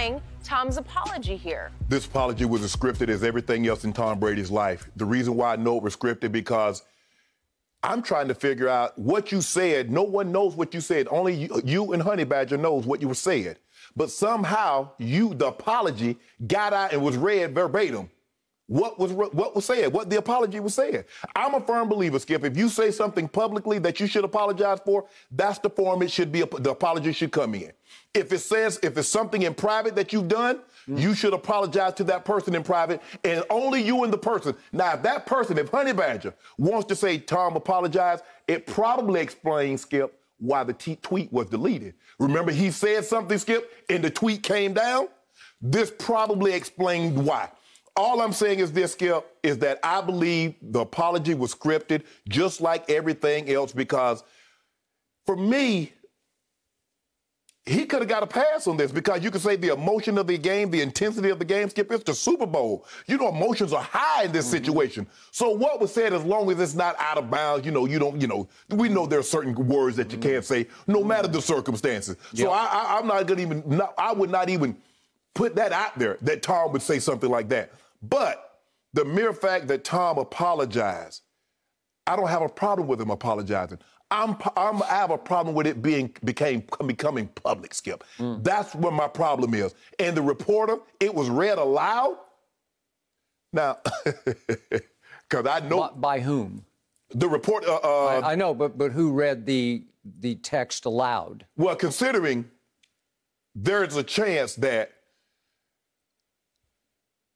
denying Tom's apology here. This apology was as scripted as everything else in Tom Brady's life. The reason why I know it was scripted because I'm trying to figure out what you said. No one knows what you said. Only you and Honey Badger knows what you were saying. But somehow the apology got out and was read verbatim. What was said, what the apology was saying. I'm a firm believer, Skip, if you say something publicly that you should apologize for, that's the form it should be, the apology should come in. If it's something in private that you've done, you should apologize to that person in private, and only you and the person. Now, if Honey Badger wants to say, Tom, apologize, it probably explains, Skip, why the tweet was deleted. Remember, he said something, Skip, and the tweet came down? This probably explained why. All I'm saying is this, Skip, is that I believe the apology was scripted just like everything else because, for me, he could have got a pass on this because you could say the emotion of the game, the intensity of the game, Skip, it's the Super Bowl. You know, emotions are high in this situation. So what was said, as long as it's not out of bounds, we know there are certain words that you can't say, no matter the circumstances. So I'm not going to even, I would not even put that out there that Tom would say something like that. But the mere fact that Tom apologized, I don't have a problem with him apologizing. I have a problem with it becoming public, Skip. That's where my problem is. And the reporter, it was read aloud. Now, because I know... By whom? The reporter... I know, but who read the text aloud? Well, considering there's a chance that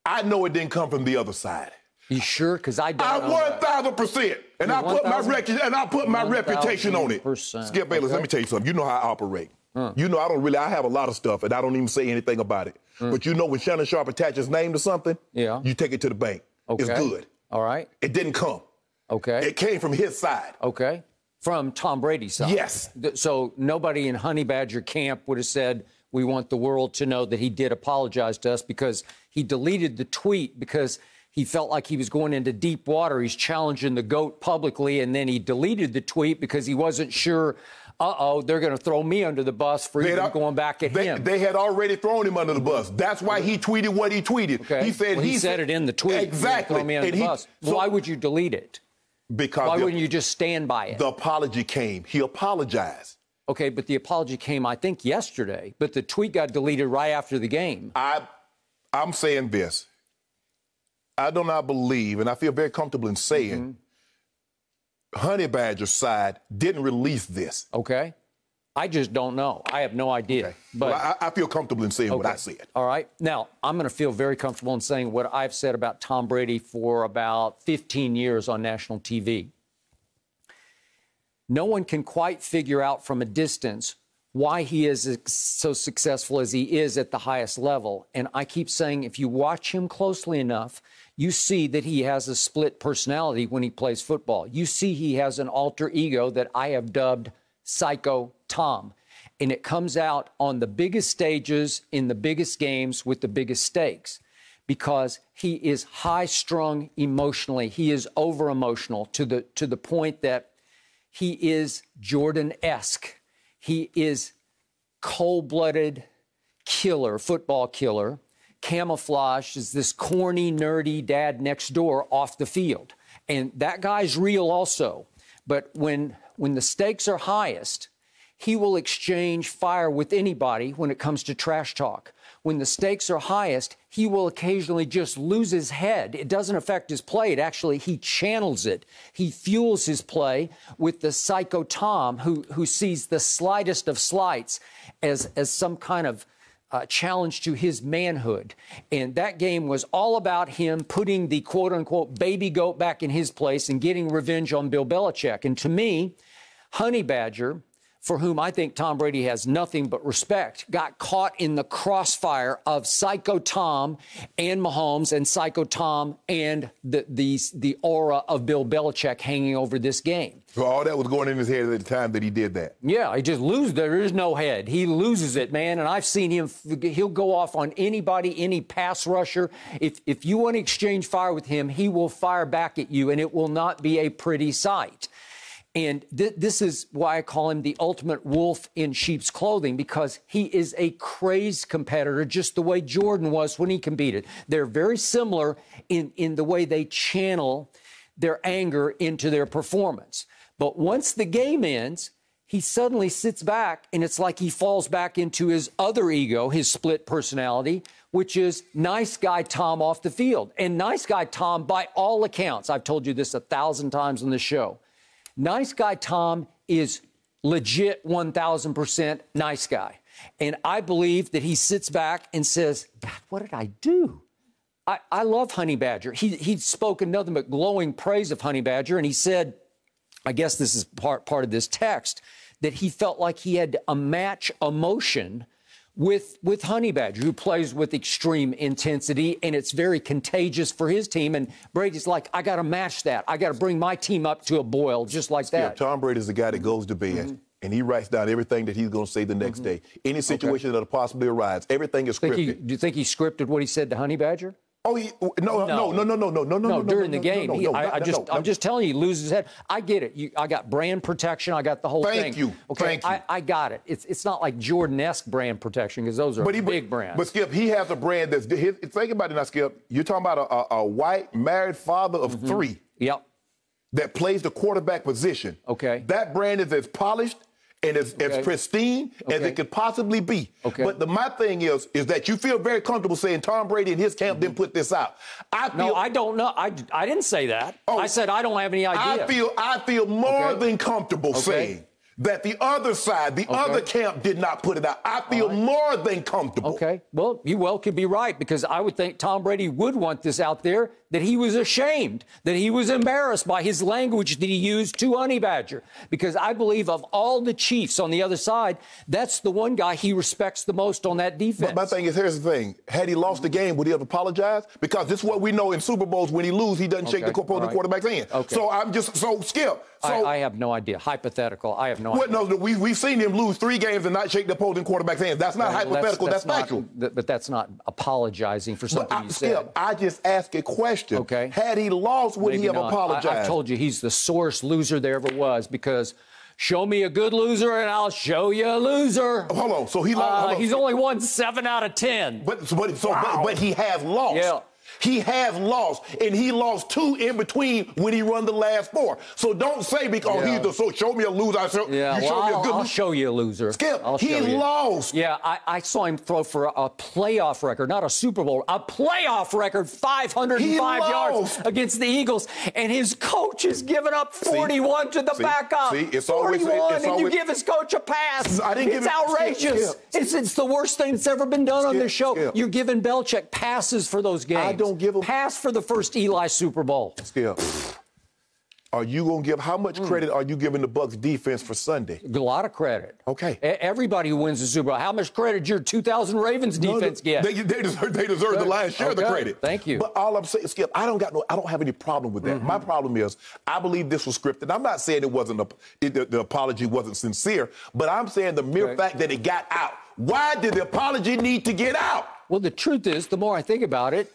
I know it didn't come from the other side. You sure? Because I don't know. 1,000%. And I put my reputation on it. Skip Bayless, let me tell you something. You know how I operate. You know I have a lot of stuff, and I don't even say anything about it. But you know when Shannon Sharpe attaches his name to something, you take it to the bank. It's good. All right. It didn't come. Okay. It came from his side. Okay. From Tom Brady's side. Yes. So nobody in Honey Badger camp would have said, we want the world to know that he did apologize to us because he deleted the tweet because he felt like he was going into deep water. He's challenging the GOAT publicly, and then he deleted the tweet because he wasn't sure, they're going to throw me under the bus for even going back at him. They had already thrown him under the bus. That's why he tweeted what he tweeted. Okay. He said it in the tweet. Exactly. Throw me under the bus. So why would you delete it? Because why wouldn't you just stand by it? The apology came. He apologized. Okay, but the apology came, I think, yesterday. But the tweet got deleted right after the game. I'm saying this. I do not believe, and I feel very comfortable in saying, Honey Badger's side didn't release this. Okay. I just don't know. I have no idea. Okay. But well, I feel comfortable in saying what I said. All right. Now, I'm going to feel very comfortable in saying what I've said about Tom Brady for about 15 years on national TV. No one can quite figure out from a distance why he is so successful as he is at the highest level. And I keep saying, if you watch him closely enough, you see that he has a split personality when he plays football. You see he has an alter ego that I have dubbed Psycho Tom. And it comes out on the biggest stages in the biggest games with the biggest stakes because he is high-strung emotionally. He is over-emotional to the point that he is Jordan-esque. He is cold-blooded killer, football killer, camouflaged as this corny, nerdy dad next door off the field. And that guy's real also. But when the stakes are highest, he will exchange fire with anybody when it comes to trash talk. When the stakes are highest, he will occasionally just lose his head. It doesn't affect his play. It actually, he channels it. He fuels his play with the Psycho Tom who sees the slightest of slights as some kind of challenge to his manhood. And that game was all about him putting the quote-unquote baby goat back in his place and getting revenge on Bill Belichick. And to me, Honey Badger, for whom I think Tom Brady has nothing but respect, got caught in the crossfire of Psycho Tom and Mahomes and Psycho Tom and the aura of Bill Belichick hanging over this game. So all that was going in his head at the time that he did that. Yeah, he just loses. There is no head. He loses it, man. And I've seen him. He'll go off on anybody, any pass rusher. If you want to exchange fire with him, he will fire back at you, and it will not be a pretty sight. And this is why I call him the ultimate wolf in sheep's clothing, because he is a crazed competitor, just the way Jordan was when he competed. They're very similar in the way they channel their anger into their performance. But once the game ends, he suddenly sits back, and it's like he falls back into his other ego, his split personality, which is nice guy Tom off the field. And nice guy Tom, by all accounts, I've told you this 1,000 times on the show, nice guy Tom is legit 1,000% nice guy. And I believe that he sits back and says, God, what did I do? I love Honey Badger. He'd spoken nothing but glowing praise of Honey Badger, and he said, I guess this is part of this text, that he felt like he had a match emotion with Honey Badger, who plays with extreme intensity, and it's very contagious for his team. And Brady's like, I got to match that. I got to bring my team up to a boil just like that. Tom Brady's the guy that goes to bed, and he writes down everything that he's going to say the next day. Any situation that'll possibly arise, everything is scripted. Do you think he scripted what he said to Honey Badger? Oh, no. During the game, I'm just telling you, he loses his head. I get it. I got brand protection. I got the whole thing. Thank you. Okay, I got it. It's not like Jordan-esque brand protection, because those are big brands. But Skip, he has a brand that's. Think about it now, Skip. You're talking about a white married father of three. Yep. That plays the quarterback position. Okay. That brand is as polished and as pristine as it could possibly be. Okay. But my thing is that you feel very comfortable saying Tom Brady and his camp didn't put this out. No, I don't know. I didn't say that. I said I don't have any idea. I feel more than comfortable saying that the other side, the other camp did not put it out. I feel more than comfortable. Okay. Well, you could be right, because I would think Tom Brady would want this out there, that he was ashamed, that he was embarrassed by his language that he used to Honey Badger. Because I believe of all the Chiefs on the other side, that's the one guy he respects the most on that defense. But my thing is, here's the thing. Had he lost the game, would he have apologized? Because this is what we know in Super Bowls. When he loses, he doesn't shake the opposing quarterback's hand. Okay. So I'm just, Skip. I have no idea. Hypothetical. I have no idea. No, we've seen him lose 3 games and not shake the opposing quarterback's hand. That's not hypothetical. That's factual. But that's not apologizing for something you said. Skip, I just asked a question. Okay. Had he lost, would he have apologized? I've told you he's the sorest loser there ever was, because show me a good loser and I'll show you a loser. Hold on. So he lost. He's only won 7 out of 10. But he has lost. Yeah. He has lost, and he lost 2 in between when he run the last 4. So don't say because show me a loser. Show me a good loser. I'll show you a loser. Skip, he lost. Yeah, I saw him throw for a playoff record, not a Super Bowl, a playoff record, 505 yards against the Eagles, and his coach is giving up 41 to the backup. It's 41, and you give his coach a pass. It's outrageous. It's the worst thing that's ever been done on this show. You're giving Belichick passes for those games. I don't give him pass for the first Eli Super Bowl. Skip, are you going to give, how much credit are you giving the Bucs defense for Sunday? A lot of credit. Okay. Everybody who wins the Super Bowl. How much credit did your 2000 Ravens defense get? They deserve the lion's share of the credit. Thank you. But all I'm saying, Skip, I don't have any problem with that. My problem is, I believe this was scripted. I'm not saying it wasn't the apology wasn't sincere, but I'm saying the mere fact that it got out. Why did the apology need to get out? Well, the truth is, the more I think about it,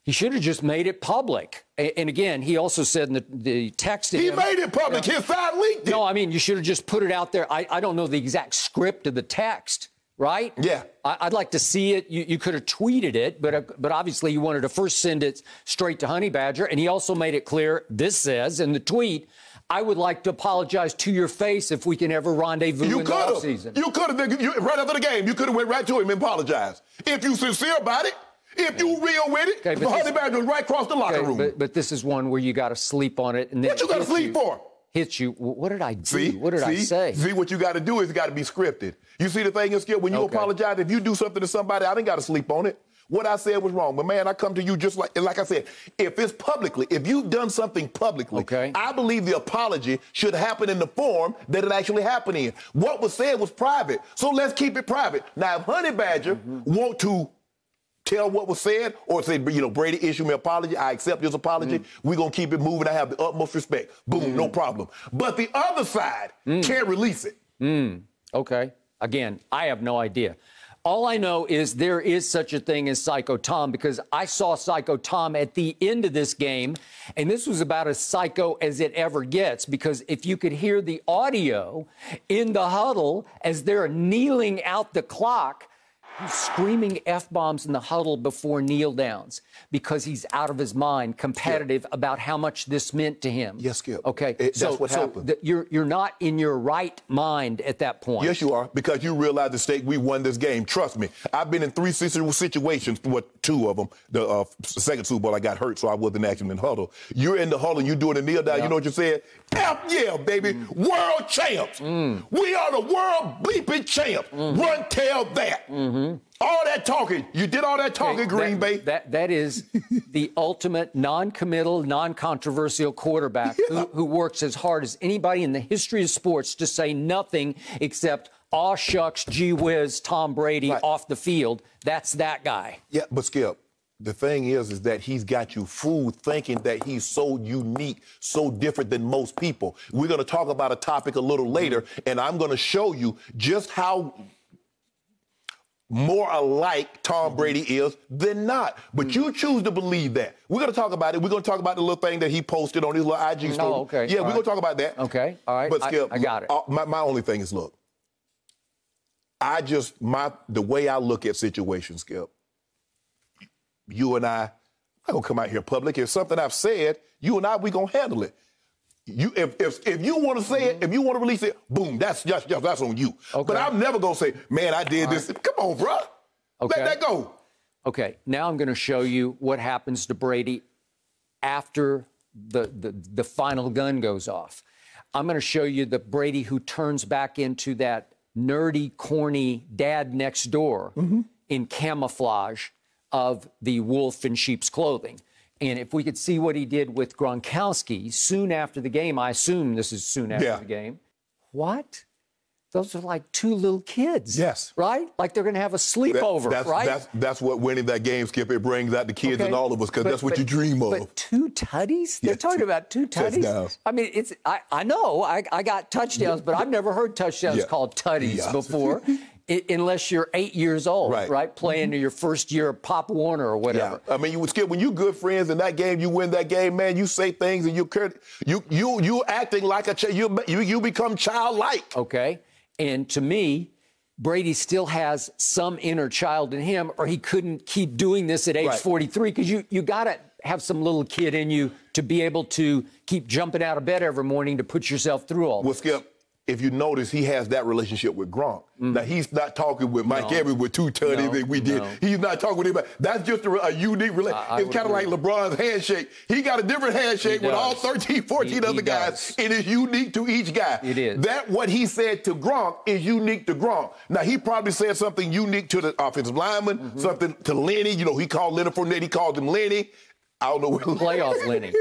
he should have just made it public. And again, he also said in the text to him, made it public. His side leaked it. No, I mean, you should have just put it out there. I don't know the exact script of the text, right? Yeah. I'd like to see it. You could have tweeted it, but obviously you wanted to first send it straight to Honey Badger. And he also made it clear, this says in the tweet, I would like to apologize to your face if we can ever rendezvous in the offseason. You could have, right after the game, you could have went right to him and apologized. If you sincere about it. If you real with it, Honey Badger was right across the locker room. But this is one where you got to sleep on it. And then what you got to sleep for? Hits you. What did I do? What did I say? See, what you got to do is got to be scripted. You see the thing is, Skip, when you apologize, if you do something to somebody, I didn't got to sleep on it. What I said was wrong. But, man, I come to you just like I said, if it's publicly, if you've done something publicly, I believe the apology should happen in the form that it actually happened in. What was said was private. So let's keep it private. Now, if Honey Badger want to tell what was said or say, Brady, issue me an apology, I accept his apology, we're going to keep it moving, I have the utmost respect. Boom, no problem. But the other side can't release it. Okay. Again, I have no idea. All I know is there is such a thing as Psycho Tom, because I saw Psycho Tom at the end of this game, and this was about as psycho as it ever gets, because if you could hear the audio in the huddle as they're kneeling out the clock, he's screaming F-bombs in the huddle before kneel downs because he's out of his mind, competitive about how much this meant to him. Yes, Skip. Okay, that's what happened. You're not in your right mind at that point. Yes, you are, because you realize the stake. We won this game. Trust me. I've been in 3 situations, 2 of them. The second Super Bowl, I got hurt, so I wasn't actually in the huddle. You're in the huddle, and you're doing a kneel down. You know what you said? F yeah, baby. World champs. We are the world bleeping champs. Run, tell that. All that talking. You did all that talking, Green Bay. That is the ultimate non-committal, non-controversial quarterback who works as hard as anybody in the history of sports to say nothing except, aw shucks, gee whiz, Tom Brady off the field. That's that guy. Yeah, but Skip, the thing is that he's got you fooled thinking that he's so unique, so different than most people. We're going to talk about a topic a little later, and I'm going to show you just how more alike Tom Brady is than not. But you choose to believe that. We're going to talk about it. We're going to talk about the little thing that he posted on his little IG story. Oh, okay. Yeah, we're going to talk about that. Okay, all right. But Skip, I got it. My only thing is, look, the way I look at situations, Skip, you and I going to come out here public. If something I've said, you and I, we going to handle it. If you want to say it, if you want to release it, boom, that's on you. Okay. But I'm never going to say, man, I did this. Come on, bro. Okay. Let that go. Okay, now I'm going to show you what happens to Brady after the final gun goes off. I'm going to show you the Brady who turns back into that nerdy, corny dad next door in camouflage of the wolf in sheep's clothing. And if we could see what he did with Gronkowski soon after the game, I assume this is soon after the game. What? Those are like 2 little kids. Yes. Right? Like they're going to have a sleepover, right? That's what winning that game, Skip. It brings out the kids in all of us, because that's what you dream of. But 2 tutties? They're talking about 2 tutties? Touchdowns. I mean, I know I got touchdowns, but I've never heard touchdowns called tutties before. Unless you're 8 years old, right? Playing your first year of Pop Warner or whatever. Yeah. I mean, Skip, when you good friends in that game, you win that game, man, you say things and you acting like a child. You become childlike. Okay. And to me, Brady still has some inner child in him, or he couldn't keep doing this at age 43, because you got to have some little kid in you to be able to keep jumping out of bed every morning to put yourself through all this. Skip, if you notice, he has that relationship with Gronk. Now, he's not talking with Mike Evans with 2 tutties that we did. He's not talking with anybody. That's just a unique relationship. It's kind of like LeBron's handshake. He got a different handshake with all 13, 14 other guys. It is unique to each guy. It is. That what he said to Gronk is unique to Gronk. Now, he probably said something unique to the offensive lineman, something to Lenny. You know, he called Leonard Fournette. He called him Lenny. I don't know where playoff Lenny.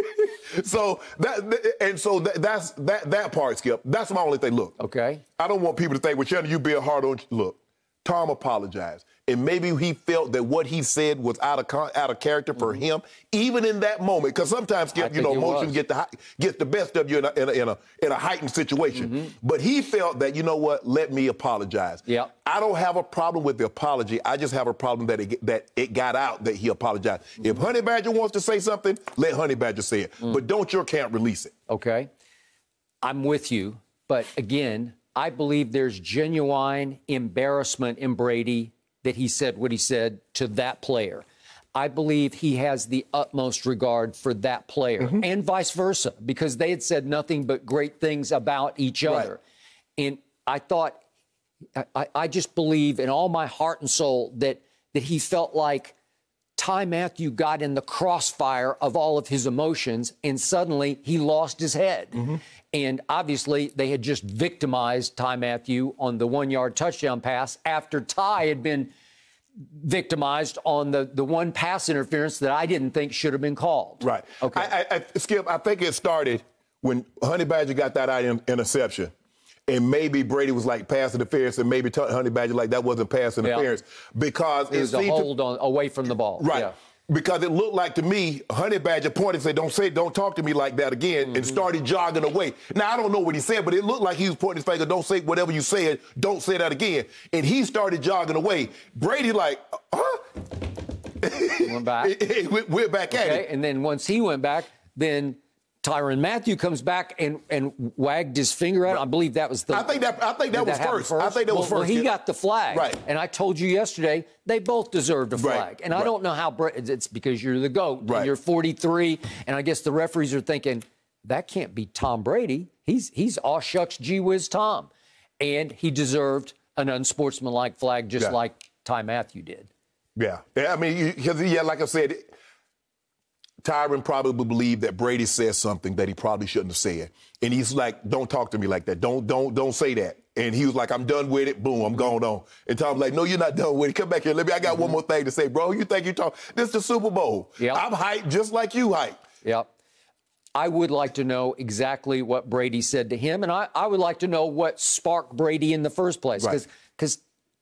So that part, Skip. That's my only thing. Look, okay. I don't want people to think, well, Shannon, you being hard on. Look, Tom apologized, and maybe he felt that what he said was out of character for him, even in that moment. Because sometimes, Skip, emotions get the best of you in a heightened situation. But he felt that, you know what? Let me apologize. Yeah. I don't have a problem with the apology. I just have a problem that it got out that he apologized. If Honey Badger wants to say something, let Honey Badger say it. But don't your camp release it. Okay. I'm with you. But again, I believe there's genuine embarrassment in Brady that he said what he said to that player. I believe he has the utmost regard for that player and vice versa, because they had said nothing but great things about each other. And I thought, I just believe in all my heart and soul that he felt like Tyrann Mathieu got in the crossfire of all of his emotions, and suddenly he lost his head. And obviously, they had just victimized Tyrann Mathieu on the 1-yard touchdown pass after Ty had been victimized on the one pass interference that I didn't think should have been called. Right. Okay. Skip, I think it started when Honey Badger got that interception. And maybe Brady was like pass interference, and maybe Honey Badger like that wasn't pass interference, because it was a hold on away from the ball. Right. Yeah. Because it looked like to me, Honey Badger pointed and said, don't talk to me like that again, and started jogging away. Now, I don't know what he said, but it looked like he was pointing his finger, don't say whatever you said, don't say that again. And he started jogging away. Brady like, huh? Went back. We're back at it. And then once he went back, then Tyrann Mathieu comes back and wagged his finger at him. I believe that was the. I think that was first. I think that was first. Well, he got the flag. Right. And I told you yesterday they both deserved a flag. Right. And I don't know how it's because you're the GOAT. Right. And you're 43, and I guess the referees are thinking that can't be Tom Brady. He's aw shucks gee whiz Tom, and he deserved an unsportsmanlike flag just like Ty Mathieu did. Yeah. I mean, like I said. Tyrann probably believed that Brady said something that he probably shouldn't have said. And he's like, don't talk to me like that. Don't say that. And he was like, I'm done with it. Boom, I'm going on. And Tom's like, no, you're not done with it. Come back here. I got one more thing to say, bro. You think you talk? This is the Super Bowl. Yep. I'm hyped just like you hyped. Yep. I would like to know exactly what Brady said to him. And I would like to know what sparked Brady in the first place. Because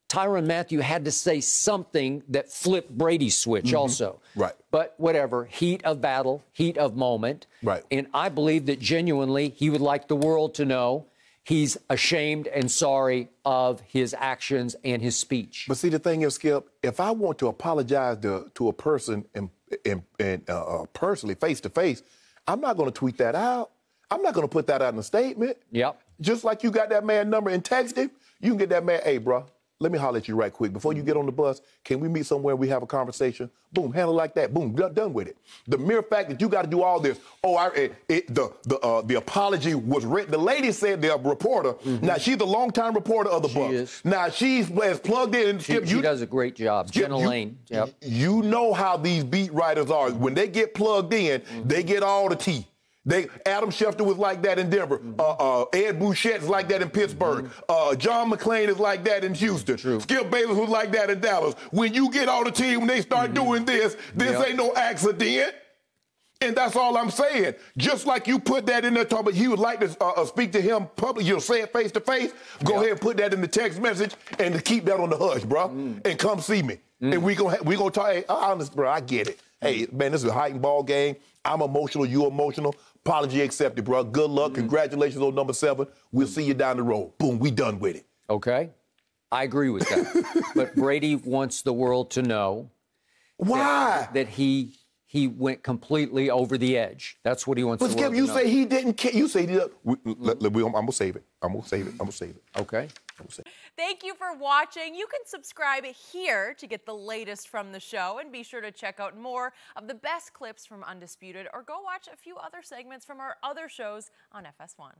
Tyrann Mathieu had to say something that flipped Brady's switch also. Right. But whatever, heat of battle, heat of moment. Right. And I believe that genuinely he would like the world to know he's ashamed and sorry of his actions and his speech. But see, the thing is, Skip, if I want to apologize to a person and personally, face to face, I'm not going to tweet that out. I'm not going to put that out in a statement. Yep. Just like you got that man number and text him, you can get that man, hey, bro. Let me holler at you right quick. Before you get on the bus, can we meet somewhere and we have a conversation? Boom, handle like that. Boom, done with it. The mere fact that you got to do all this. The apology was written. The lady said, the reporter. Now, she's the longtime reporter of the Bucs. Now, she's as plugged in. She does a great job. Jenna Lane. Yep. You know how these beat writers are. When they get plugged in, they get all the tea. Adam Schefter was like that in Denver. Ed Bouchette's like that in Pittsburgh. John McClain is like that in Houston. Skip Bayless was like that in Dallas. When you get on the team, when they start doing this ain't no accident. And that's all I'm saying. Just like you put that in there, talking, he would like to speak to him publicly, you'll say it face to face. Go ahead and put that in the text message and keep that on the hush, bro. And come see me. And we gonna talk. Hey, honest, bro, I get it. Hey, man, this is a heightened ball game. I'm emotional. You emotional. Apology accepted, bro. Good luck. Congratulations on number 7. We'll see you down the road. Boom, we done with it. Okay. I agree with that. But Brady wants the world to know that he went completely over the edge. That's what he wants the world to know. But Skip, you say he didn't care. You say I'm going to save it. I'm going to save it. Okay. Thank you for watching. You can subscribe here to get the latest from the show, and be sure to check out more of the best clips from Undisputed, or go watch a few other segments from our other shows on FS1.